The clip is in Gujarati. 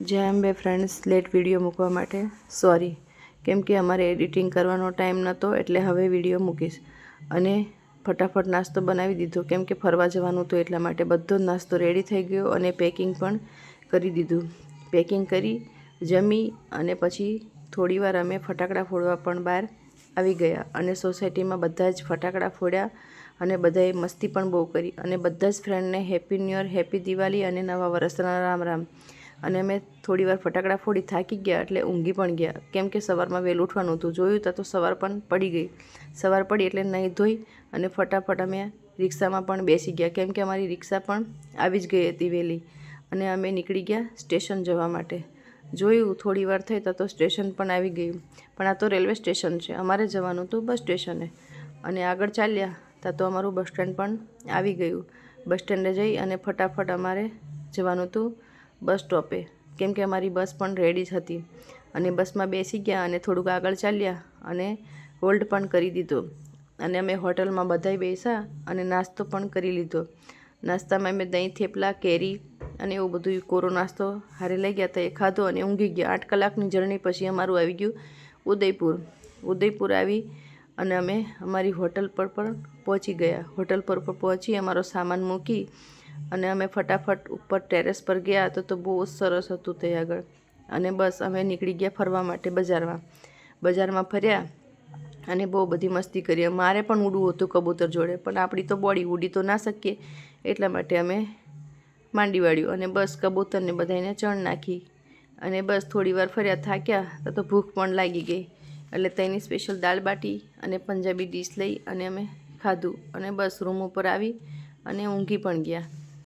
જય અંબે ફ્રેન્ડ્સ, લેટ વિડીયો મૂકવા માટે સોરી, કેમ કે અમારે એડિટિંગ કરવાનો ટાઈમ નહોતો એટલે હવે વિડીયો મૂકીશ. અને ફટાફટ નાસ્તો બનાવી દીધો કેમ કે ફરવા જવાનું હતું એટલા માટે. બધો જ નાસ્તો રેડી થઈ ગયો અને પેકિંગ પણ કરી દીધું. પેકિંગ કરી જમી અને પછી થોડીવાર અમે ફટાકડા ફોડવા પણ બહાર આવી ગયા અને સોસાયટીમાં બધા જ ફટાકડા ફોડ્યા અને બધાએ મસ્તી પણ બહુ કરી અને બધા જ ફ્રેન્ડને happy new year, happy Diwali અને નવા વર્ષના રામ રામ. અને અમે થોડીવાર ફટાકડા ફોડી થાકી ગયા એટલે ઊંઘી પણ ગયા કેમ કે સવારમાં વહેલું ઉઠવાનું હતું. જોયું તો સવાર પણ પડી ગઈ. સવાર પડી એટલે નહીં ધોઈ અને ફટાફટ અમે રિક્ષામાં પણ બેસી ગયા કેમ કે અમારી રિક્ષા પણ આવી જ ગઈ હતી વહેલી. અને અમે નીકળી ગયા સ્ટેશન જવા માટે. જોયું થોડીવાર થઈ તો સ્ટેશન પણ આવી ગયું, પણ આ તો રેલવે સ્ટેશન છે, અમારે જવાનું હતું બસ સ્ટેશને. અને આગળ ચાલ્યા તો અમારું બસ સ્ટેન્ડ પણ આવી ગયું. બસ સ્ટેન્ડે જઈ અને ફટાફટ અમારે જવાનું હતું બસ સ્ટોપે કેમ કે અમારી બસ પણ રેડી જ હતી. અને બસમાં બેસી ગયા અને થોડુંક આગળ ચાલ્યા અને હોલ્ડ પણ કરી દીધો. અને અમે હોટલમાં બધાય બેસ્યા અને નાસ્તો પણ કરી લીધો. નાસ્તામાં અમે દહીં થેપલા, કેરી અને એવું બધું કોરો નાસ્તો હારે લઈ ગયા હતા, એ ખાધો અને ઊંઘી ગયા. 8 કલાકની જર્ની પછી અમારું આવી ગયું ઉદયપુર. ઉદયપુર આવી અને અમે અમારી હોટલ પર પણ પહોંચી ગયા. હોટલ પર પહોંચી અમારો સામાન મૂકી અને અમે ફટાફટ ઉપર ટેરેસ પર ગયા તો બહુ જ સરસ હતું તે આગળ. અને બસ અમે નીકળી ગયા ફરવા માટે બજારમાં. બજારમાં ફર્યા અને બહુ બધી મસ્તી કરી. મારે પણ ઉડવું હતું કબૂતર જોડે, પણ આપણી તો બોડી ઉડી તો ના શકીએ એટલા માટે અમે માંડી વાળ્યું અને બસ કબૂતરને બધાને ચણ નાખી. અને બસ થોડીવાર ફર્યા, થાક્યા તો ભૂખ પણ લાગી ગઈ એટલે તેની સ્પેશિયલ દાળ બાટી અને પંજાબી ડીશ લઈ અને અમે ખાધું અને બસ રૂમ ઉપર આવી અને ઊંઘી પણ ગયા.